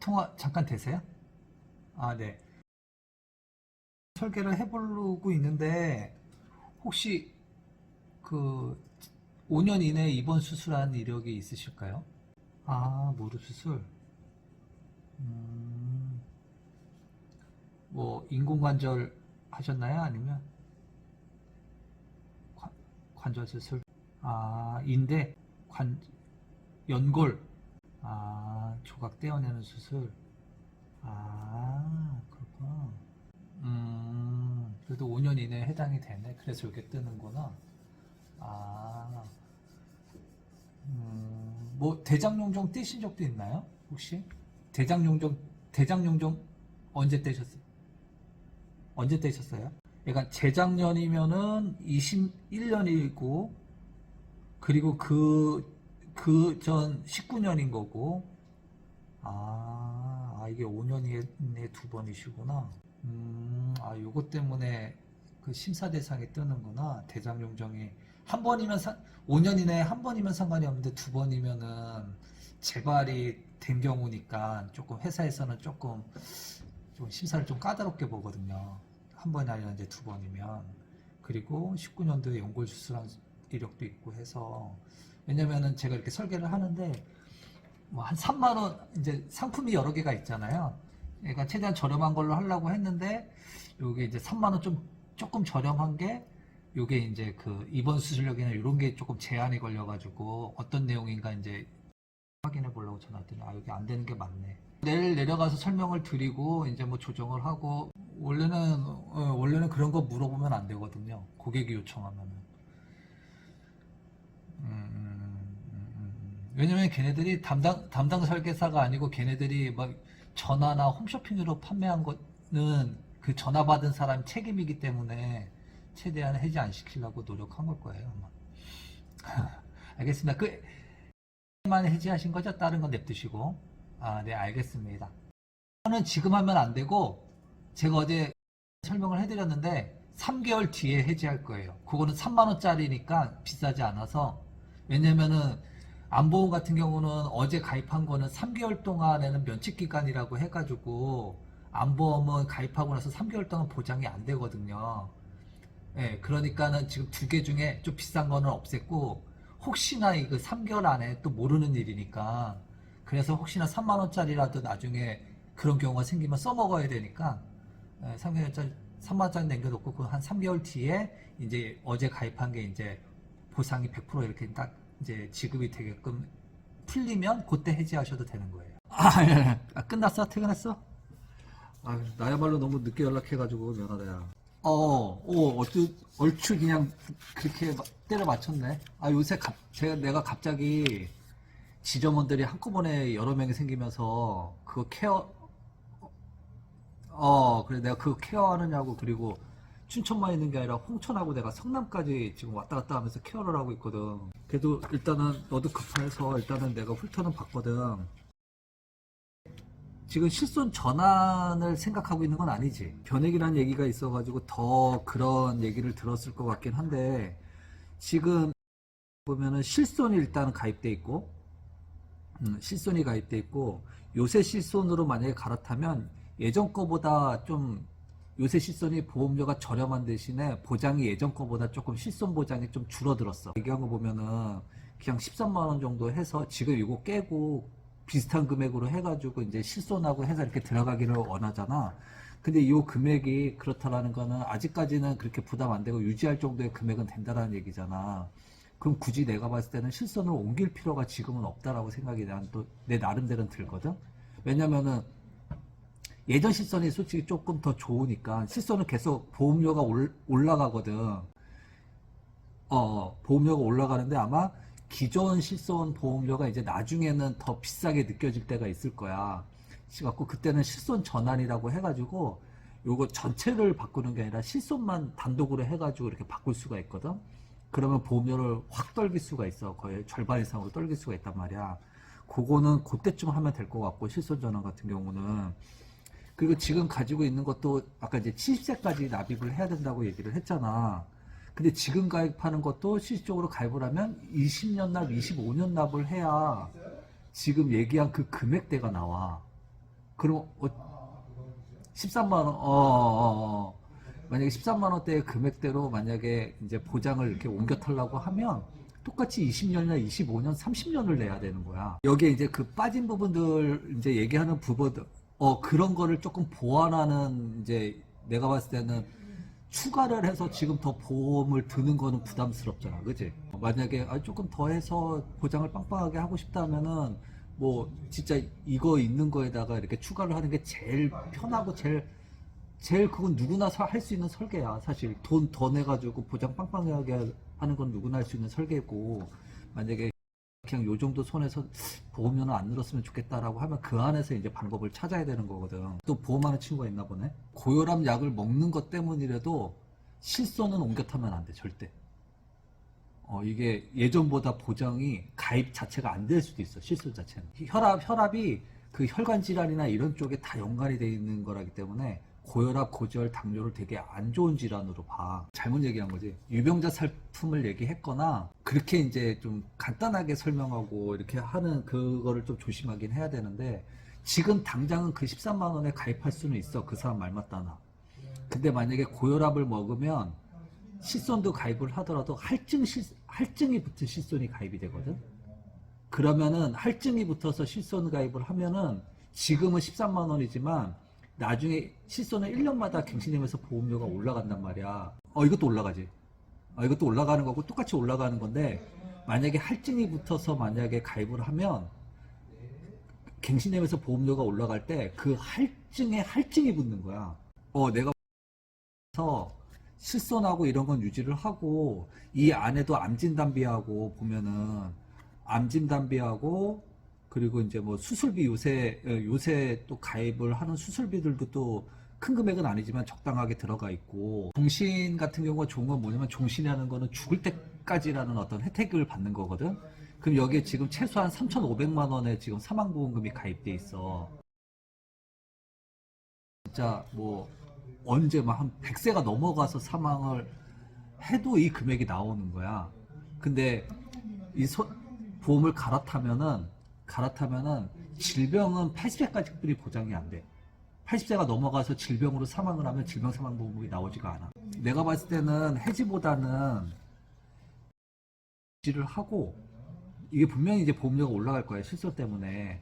통화 잠깐 되세요? 아, 네. 설계를 해보려고 있는데 혹시 그 5년 이내에 입원 수술한 이력이 있으실까요? 아, 무릎 수술. 음, 뭐 인공관절 하셨나요? 아니면 관, 관절 수술? 아, 인대, 관, 연골. 아, 조각 떼어내는 수술. 아, 그렇구나. 그래도 5년 이내에 해당이 되네. 그래서 이렇게 뜨는구나. 아, 뭐 대장용종 떼신 적도 있나요? 혹시? 대장용종, 대장용종 언제 떼셨어요? 언제 떼셨어요? 그러니까 재작년이면은 21년이고, 그리고 그 전 19년인 거고, 이게 5년 이내에 두 번이시구나. 아, 요것 때문에 그 심사 대상이 뜨는구나. 대장용종이. 한 번이면, 5년 이내에 한 번이면 상관이 없는데 두 번이면은 재발이 된 경우니까 조금 회사에서는 조금 좀 심사를 좀 까다롭게 보거든요. 한 번이 아니라 이제 두 번이면. 그리고 19년도에 연골 수술한 이력도 있고 해서. 왜냐면은 제가 이렇게 설계를 하는데 뭐 한 3만 원 이제 상품이 여러 개가 있잖아요. 그러니까 최대한 저렴한 걸로 하려고 했는데 요게 이제 3만 원 좀 조금 저렴한 게 요게 이제 그 입원 수술료기나 이런 게 조금 제한이 걸려가지고 어떤 내용인가 이제 확인해 보려고 전화했더니 여기 안 되는 게 맞네. 내일 내려가서 설명을 드리고 이제 뭐 조정을 하고 원래는 그런 거 물어보면 안 되거든요. 고객이 요청하면은. 왜냐면 걔네들이 담당 설계사가 아니고 걔네들이 막 전화나 홈쇼핑으로 판매한 거는 그 전화 받은 사람 책임이기 때문에 최대한 해지 안 시키려고 노력한 걸 거예요, 아마. 알겠습니다. 만 해지하신 거죠? 다른 건 냅두시고. 아, 네, 알겠습니다. 이거는 지금 하면 안 되고, 제가 어제 설명을 해드렸는데, 3개월 뒤에 해지할 거예요. 그거는 3만원짜리니까 비싸지 않아서, 왜냐면은, 안보험 같은 경우는 어제 가입한 거는 3개월 동안에는 면책기간이라고 해가지고, 안보험은 가입하고 나서 3개월 동안 보장이 안 되거든요. 예, 그러니까는 지금 두 개 중에 좀 비싼 거는 없앴고, 혹시나 이거 3개월 안에 또 모르는 일이니까, 그래서 혹시나 3만원짜리라도 나중에 그런 경우가 생기면 써먹어야 되니까, 3개월짜리, 3만원짜리 남겨놓고, 그 한 3개월 뒤에 이제 어제 가입한 게 이제 보상이 100% 이렇게 딱 이제 지급이 되게끔 풀리면 그때 해지하셔도 되는 거예요. 예. 끝났어? 퇴근했어? 나야말로 너무 늦게 연락해가지고 미안하다, 야. 얼추 그냥 그렇게 때려 맞췄네. 요새 내가 갑자기 지점원들이 한꺼번에 여러 명이 생기면서 그거 그래 내가 그거 케어하느냐고. 그리고 춘천만 있는 게 아니라 홍천하고 내가 성남까지 지금 왔다 갔다 하면서 케어를 하고 있거든. 그래도 일단은 너도 급해서 일단은 내가 훑어는 봤거든. 지금 실손 전환을 생각하고 있는 건 아니지. 변액이라는 얘기가 있어가지고 더 그런 얘기를 들었을 것 같긴 한데, 지금 보면은 실손이 일단 가입돼 있고, 실손이 가입돼 있고, 요새 실손으로 만약에 갈아타면 예전 거보다 좀, 요새 실손이 보험료가 저렴한 대신에 보장이 예전 거보다 조금 실손 보장이 좀 줄어들었어. 얘기한 거 보면은 그냥 13만 원 정도 해서 지금 이거 깨고 비슷한 금액으로 해가지고 이제 실손하고 해서 이렇게 들어가기를 원하잖아. 근데 이 금액이 그렇다라는 거는 아직까지는 그렇게 부담 안 되고 유지할 정도의 금액은 된다라는 얘기잖아. 그럼 굳이 내가 봤을 때는 실손을 옮길 필요가 지금은 없다라고 생각이 난 또 내 나름대로는 들거든. 왜냐면은 예전 실손이 솔직히 조금 더 좋으니까. 실손은 계속 보험료가 올라가거든. 보험료가 올라가는데 아마 기존 실손 보험료가 이제 나중에는 더 비싸게 느껴질 때가 있을 거야. 그래갖고 그때는 실손 전환이라고 해가지고 요거 전체를 바꾸는 게 아니라 실손만 단독으로 해가지고 이렇게 바꿀 수가 있거든. 그러면 보험료를 확 떨길 수가 있어. 거의 절반 이상으로 떨길 수가 있단 말이야. 그거는 그때쯤 하면 될 것 같고, 실손 전환 같은 경우는. 그리고 지금 가지고 있는 것도 아까 이제 70세까지 납입을 해야 된다고 얘기를 했잖아. 근데 지금 가입하는 것도 실질적으로 가입을 하면 20년 납, 25년 납을 해야 지금 얘기한 그 금액대가 나와. 그럼 13만 원, 만약에 13만 원대의 금액대로 만약에 이제 보장을 이렇게 옮겨 털라고 하면 똑같이 20년이나 25년, 30년을 내야 되는 거야. 여기에 이제 그 빠진 부분들 이제 얘기하는 부분들, 그런 거를 조금 보완하는 이제 내가 봤을 때는 추가를 해서 지금 더 보험을 드는 거는 부담스럽잖아. 그지? 만약에 조금 더 해서 보장을 빵빵하게 하고 싶다면은 뭐 진짜 이거 있는 거에다가 이렇게 추가를 하는 게 제일 편하고 제일 그건 누구나 할 수 있는 설계야. 사실 돈 더 내가지고 보장 빵빵하게 하는 건 누구나 할 수 있는 설계고, 만약에 그냥 요 정도 손에서 보험료는 안 늘었으면 좋겠다라고 하면 그 안에서 이제 방법을 찾아야 되는 거거든. 또 보험하는 친구가 있나 보네. 고혈압 약을 먹는 것 때문이라도 실손은 옮겨 타면 안 돼, 절대. 이게 예전보다 보장이 가입 자체가 안 될 수도 있어, 실손 자체는. 혈압이 그 혈관 질환이나 이런 쪽에 다 연관이 돼 있는 거라기 때문에 고혈압, 고지혈, 당뇨를 되게 안 좋은 질환으로 봐. 잘못 얘기한 거지. 유병자 살품을 얘기했거나 그렇게 이제 좀 간단하게 설명하고 이렇게 하는 그거를 좀 조심하긴 해야 되는데, 지금 당장은 그 13만 원에 가입할 수는 있어. 그 사람 말 맞다나. 근데 만약에 고혈압을 먹으면 실손도 가입을 하더라도 할증이 붙은 실손이 가입이 되거든. 그러면은 할증이 붙어서 실손 가입을 하면은 지금은 13만 원이지만 나중에 실손은 1년마다 갱신되면서 보험료가 올라간단 말이야. 이것도 올라가지. 이것도 올라가는 거고 똑같이 올라가는 건데, 만약에 할증이 붙어서 만약에 가입을 하면 갱신되면서 보험료가 올라갈 때 그 할증에 할증이 붙는 거야. 내가 서 실손하고 이런 건 유지를 하고, 이 안에도 암진단비하고 보면은 암진단비하고 그리고 이제 뭐 수술비 요새 또 가입을 하는 수술비들도 또 큰 금액은 아니지만 적당하게 들어가 있고, 종신 같은 경우가 좋은 건 뭐냐면 종신이라는 거는 죽을 때까지라는 어떤 혜택을 받는 거거든. 그럼 여기에 지금 최소한 3,500만 원에 지금 사망보험금이 가입돼 있어. 진짜 뭐 언제 막 한 100세가 넘어가서 사망을 해도 이 금액이 나오는 거야. 근데 이 보험을 갈아타면은 질병은 80세까지뿐이 보장이 안 돼. 80세가 넘어가서 질병으로 사망을 하면 질병사망보험이 나오지가 않아. 내가 봤을 때는 해지보다는 유지를 하고, 이게 분명히 이제 보험료가 올라갈 거야, 실손 때문에.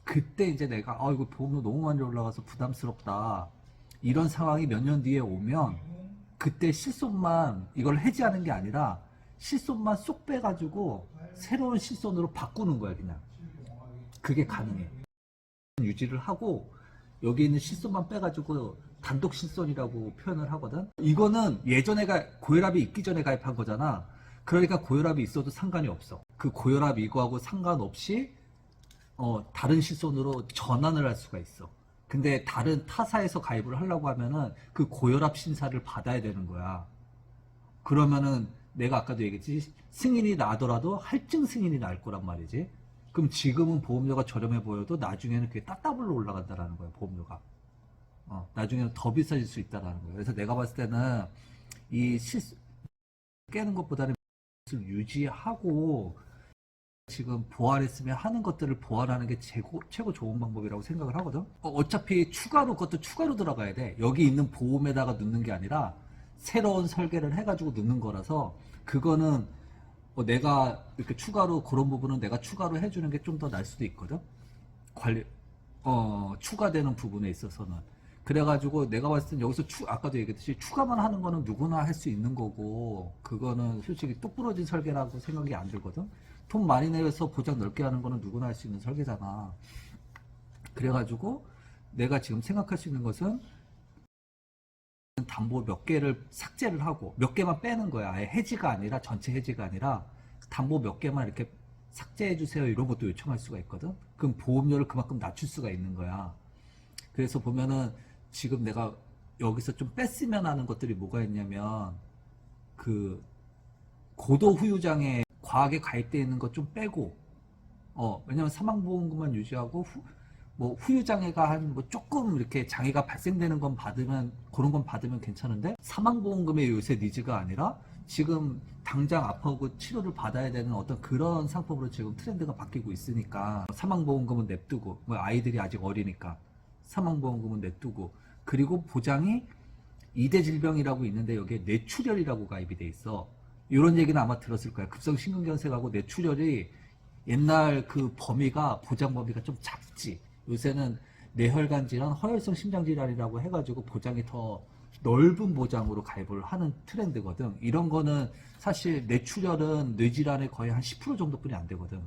그때 이제 내가 이거 보험료 너무 많이 올라가서 부담스럽다, 이런 상황이 몇 년 뒤에 오면 그때 실손만 이걸 해지하는 게 아니라 실손만 쏙 빼가지고 새로운 실손으로 바꾸는 거야. 그냥 그게 가능해. 유지를 하고 여기 있는 실손만 빼가지고 단독 실손이라고 표현을 하거든. 이거는 예전에 고혈압이 있기 전에 가입한 거잖아. 그러니까 고혈압이 있어도 상관이 없어. 그 고혈압 이거하고 상관없이 다른 실손으로 전환을 할 수가 있어. 근데 다른 타사에서 가입을 하려고 하면은 그 고혈압 심사를 받아야 되는 거야. 그러면은 내가 아까도 얘기했지, 승인이 나더라도 할증 승인이 날 거란 말이지. 그럼 지금은 보험료가 저렴해 보여도 나중에는 그게 따따블로 올라간다라는 거야, 보험료가. 나중에는 더 비싸질 수 있다라는 거야. 그래서 내가 봤을 때는 이 깨는 것보다는 유지하고 지금 보완했으면 하는 것들을 보완하는 게 최고 좋은 방법이라고 생각을 하거든. 어차피 그것도 추가로 들어가야 돼. 여기 있는 보험에다가 넣는 게 아니라 새로운 설계를 해가지고 넣는 거라서, 그거는 내가 이렇게 그런 부분은 내가 추가로 해주는 게 좀 더 날 수도 있거든. 추가되는 부분에 있어서는. 그래가지고 내가 봤을 땐 여기서 아까도 얘기했듯이 추가만 하는 거는 누구나 할 수 있는 거고, 그거는 솔직히 똑 부러진 설계라고 생각이 안 들거든. 돈 많이 내서 보장 넓게 하는 거는 누구나 할 수 있는 설계잖아. 그래가지고 내가 지금 생각할 수 있는 것은 담보 몇 개를 삭제를 하고 몇 개만 빼는 거야. 아예 해지가 아니라, 전체 해지가 아니라 담보 몇 개만 이렇게 삭제해 주세요, 이런 것도 요청할 수가 있거든. 그럼 보험료를 그만큼 낮출 수가 있는 거야. 그래서 보면은 지금 내가 여기서 좀 뺐으면 하는 것들이 뭐가 있냐면, 그 고도 후유장애 과하게 가입되어 있는 것 좀 빼고, 왜냐면 사망보험금만 유지하고 후유장애가 조금 이렇게 장애가 발생되는 건 받으면, 그런 건 받으면 괜찮은데, 사망보험금의 요새 니즈가 아니라 지금 당장 아파하고 치료를 받아야 되는 어떤 그런 상품으로 지금 트렌드가 바뀌고 있으니까 사망보험금은 냅두고, 아이들이 아직 어리니까 사망보험금은 냅두고, 그리고 보장이 2대 질병이라고 있는데 여기에 뇌출혈이라고 가입이 돼 있어. 이런 얘기는 아마 들었을 거야. 급성심근경색하고 뇌출혈이 옛날 그 범위가, 보장 범위가 좀 작지. 요새는 뇌혈관 질환, 허혈성 심장 질환이라고 해가지고 보장이 더 넓은 보장으로 가입을 하는 트렌드거든. 이런 거는 사실 뇌출혈은 뇌질환의 거의 한 10% 정도뿐이 안 되거든.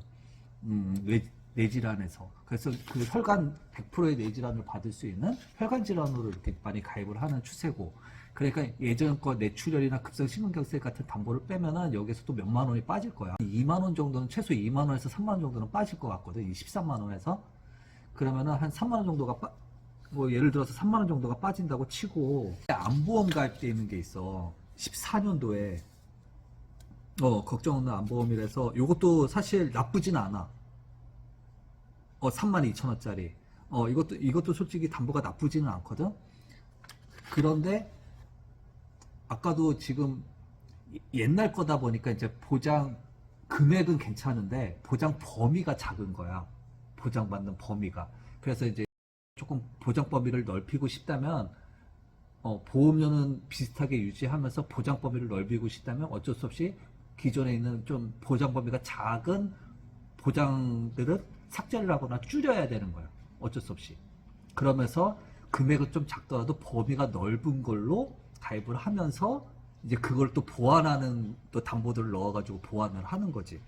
뇌질환에서. 그래서 그 혈관 100%의 뇌질환을 받을 수 있는 혈관 질환으로 이렇게 많이 가입을 하는 추세고. 그러니까 예전 거 뇌출혈이나 급성심근경색 같은 담보를 빼면은 여기서 또 몇만 원이 빠질 거야. 2만 원 정도는, 최소 2만 원에서 3만 원 정도는 빠질 것 같거든. 이 13만 원에서. 그러면은 한 3만 원 정도가 뭐 예를 들어서 3만 원 정도가 빠진다고 치고, 암보험 가입돼 있는 게 있어. 14년도에 걱정 없는 암보험이라서 이것도 사실 나쁘진 않아. 32,000원짜리. 이것도 솔직히 담보가 나쁘지는 않거든. 그런데 아까도 지금 옛날 거다 보니까 이제 보장 금액은 괜찮은데 보장 범위가 작은 거야. 보장받는 범위가. 그래서 이제 조금 보장 범위를 넓히고 싶다면, 보험료는 비슷하게 유지하면서 보장 범위를 넓히고 싶다면 어쩔 수 없이 기존에 있는 좀 보장 범위가 작은 보장들은 삭제를 하거나 줄여야 되는 거야. 어쩔 수 없이. 그러면서 금액은 좀 작더라도 범위가 넓은 걸로 가입을 하면서 이제 그걸 또 보완하는 또 담보들을 넣어가지고 보완을 하는 거지.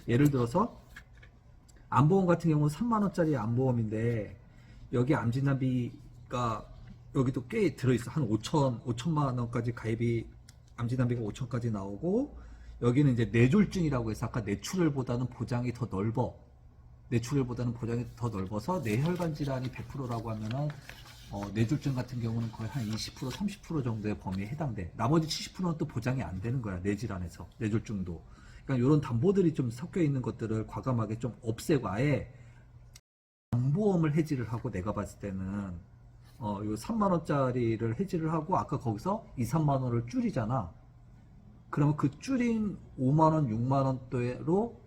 예를 들어서 암보험 같은 경우는 3만 원짜리 암보험인데 여기 암진단비가 여기도 꽤 들어있어. 한 5천만 원까지 가입이, 암진단비가 5천까지 나오고, 여기는 이제 뇌졸중이라고 해서 아까 뇌출혈보다는 보장이 더 넓어. 뇌출혈보다는 보장이 더 넓어서 뇌혈관 질환이 100%라고 하면은 뇌졸중 같은 경우는 거의 한 20%, 30% 정도의 범위에 해당돼. 나머지 70%는 또 보장이 안 되는 거야. 뇌질환에서. 뇌졸중도. 그러니까 이런 담보들이 좀 섞여 있는 것들을 과감하게 좀 없애고 아예 암보험을 해지를 하고, 내가 봤을 때는 요 3만 원짜리를 해지를 하고 아까 거기서 2, 3만 원을 줄이잖아. 그러면 그 줄인 5만 원, 6만 원대로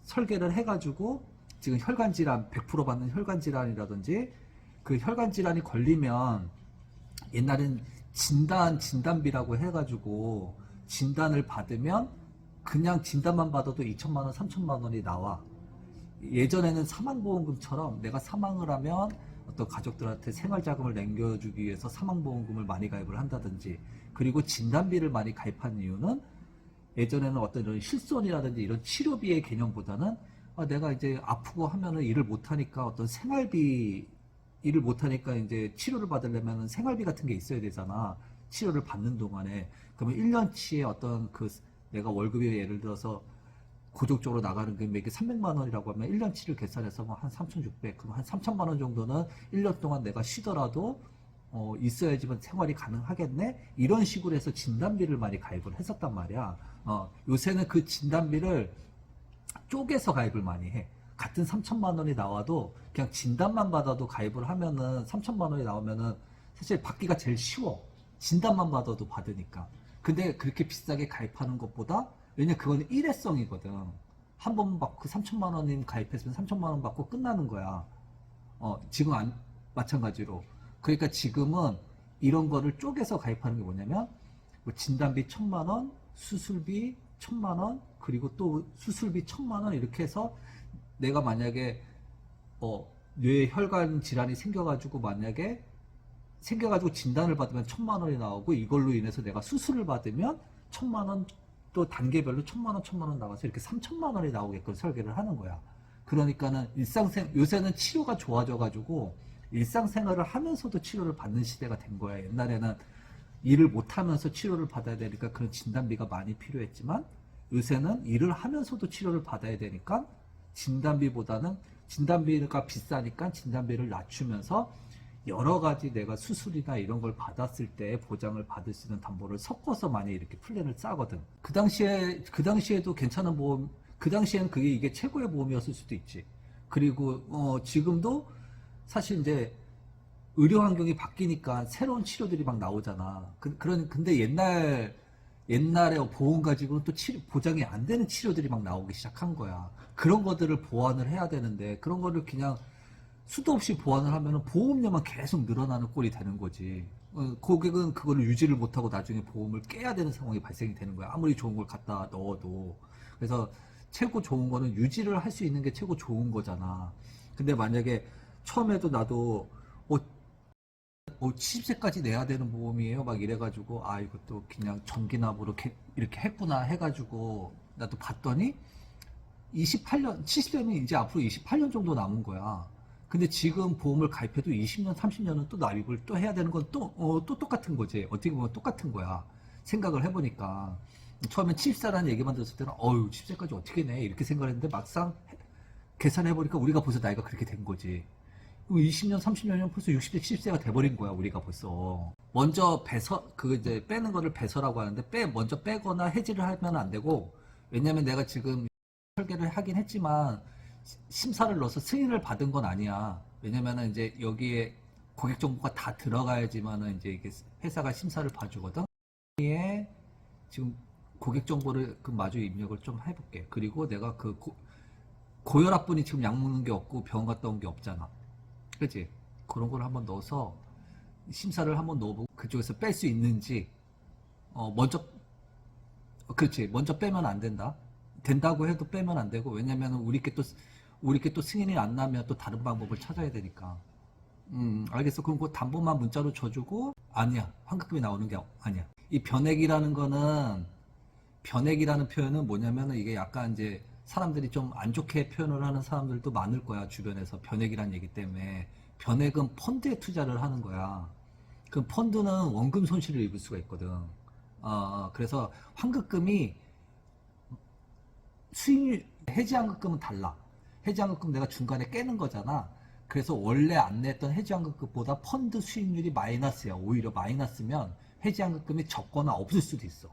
설계를 해가지고 지금 혈관 질환 100% 받는 혈관 질환이라든지, 그 혈관 질환이 걸리면 옛날엔 진단비라고 해가지고 진단을 받으면 그냥 진단만 받아도 2천만 원, 3천만 원이 나와. 예전에는 사망보험금처럼 내가 사망을 하면 어떤 가족들한테 생활자금을 남겨주기 위해서 사망보험금을 많이 가입을 한다든지, 그리고 진단비를 많이 가입한 이유는 예전에는 어떤 이런 실손이라든지 이런 치료비의 개념보다는 내가 이제 아프고 하면은 일을 못하니까 어떤 생활비, 일을 못하니까 이제 치료를 받으려면 생활비 같은 게 있어야 되잖아. 치료를 받는 동안에. 그러면 1년치의 어떤 그 내가 월급이 예를 들어서 고정적으로 나가는 금액이 300만 원이라고 하면 1년치를 계산해서 뭐 한 3,600, 그럼 한 3천만 원 정도는 1년 동안 내가 쉬더라도 있어야지만 생활이 가능하겠네? 이런 식으로 해서 진단비를 많이 가입을 했었단 말이야. 요새는 그 진단비를 쪼개서 가입을 많이 해. 같은 3천만 원이 나와도 그냥 진단만 받아도 가입을 하면은 3천만 원이 나오면은 사실 받기가 제일 쉬워. 진단만 받아도 받으니까. 근데 그렇게 비싸게 가입하는 것보다, 왜냐 그건 일회성이거든. 한 번 받고 3천만 원인 가입했으면 3천만 원 받고 끝나는 거야. 지금 마찬가지로. 그러니까 지금은 이런 거를 쪼개서 가입하는 게 뭐냐면, 뭐 진단비 1,000만 원, 수술비 1,000만 원, 그리고 또 수술비 1,000만 원, 이렇게 해서 내가 만약에 뇌혈관 질환이 생겨가지고 진단을 받으면 1,000만 원이 나오고, 이걸로 인해서 내가 수술을 받으면 1,000만 원, 또 단계별로 1,000만 원, 1,000만 원 나와서 이렇게 3,000만 원이 나오게끔 설계를 하는 거야. 그러니까는 요새는 치료가 좋아져가지고 일상생활을 하면서도 치료를 받는 시대가 된 거야. 옛날에는 일을 못하면서 치료를 받아야 되니까 그런 진단비가 많이 필요했지만, 요새는 일을 하면서도 치료를 받아야 되니까 진단비가 비싸니까 진단비를 낮추면서 여러 가지 내가 수술이나 이런 걸 받았을 때 보장을 받을 수 있는 담보를 섞어서 많이 이렇게 플랜을 짜거든. 그 당시에도 괜찮은 보험, 그 당시에는 이게 최고의 보험이었을 수도 있지. 그리고 지금도 사실 이제 의료 환경이 바뀌니까 새로운 치료들이 막 나오잖아. 근데 옛날에 보험 가지고는 또 보장이 안 되는 치료들이 막 나오기 시작한 거야. 그런 것들을 보완을 해야 되는데, 그런 거를 그냥 수도 없이 보완을 하면은 보험료만 계속 늘어나는 꼴이 되는 거지. 고객은 그거를 유지를 못하고 나중에 보험을 깨야 되는 상황이 발생이 되는 거야. 아무리 좋은 걸 갖다 넣어도. 그래서 최고 좋은 거는 유지를 할 수 있는 게 최고 좋은 거잖아. 근데 만약에 처음에도 나도 70세까지 내야 되는 보험이에요 막 이래가지고 아 이것도 그냥 전기납으로 이렇게 했구나 해가지고 나도 봤더니 28년 70세는 이제 앞으로 28년 정도 남은 거야. 근데 지금 보험을 가입해도 20년 30년은 또 납입을 또 해야 되는 건 또 똑같은 거지. 어떻게 보면 똑같은 거야. 생각을 해보니까 처음엔 70세라는 얘기만 들었을 때는 어휴 10세까지 어떻게 내 이렇게 생각을 했는데 막상 계산해보니까 우리가 벌써 나이가 그렇게 된 거지. 20년, 30년이면 벌써 60세, 70세가 돼버린 거야, 우리가 벌써. 먼저 이제 빼는 거를 배서라고 하는데, 먼저 빼거나 해지를 하면 안 되고, 왜냐면 내가 지금 설계를 하긴 했지만, 심사를 넣어서 승인을 받은 건 아니야. 왜냐면은 이제 여기에 고객 정보가 다 들어가야지만은 이제 이게 회사가 심사를 봐주거든. 여기에 지금 고객 정보를 그 마저 입력을 좀 해볼게. 그리고 내가 고혈압 분이 지금 약 먹는 게 없고 병원 갔다 온 게 없잖아. 그치? 그런 걸 한번 넣어서 심사를 한번 넣어보고 그쪽에서 뺄 수 있는지 그렇지 먼저 빼면 안 된다. 된다고 해도 빼면 안 되고 왜냐면 우리께 또 승인이 안 나면 또 다른 방법을 찾아야 되니까. 알겠어. 그럼 그 담보만 문자로 줘주고 아니야 환급금이 나오는 게 아니야. 이 변액이라는 표현은 뭐냐면은 이게 약간 이제 사람들이 좀 안 좋게 표현을 하는 사람들도 많을 거야 주변에서. 변액이란 얘기 때문에. 변액은 펀드에 투자를 하는 거야. 그 펀드는 원금 손실을 입을 수가 있거든. 그래서 환급금이 수익률 해지환급금은 달라. 해지환급금 내가 중간에 깨는 거잖아. 그래서 원래 안 냈던 해지환급금보다 펀드 수익률이 마이너스야. 오히려 마이너스면 해지환급금이 적거나 없을 수도 있어.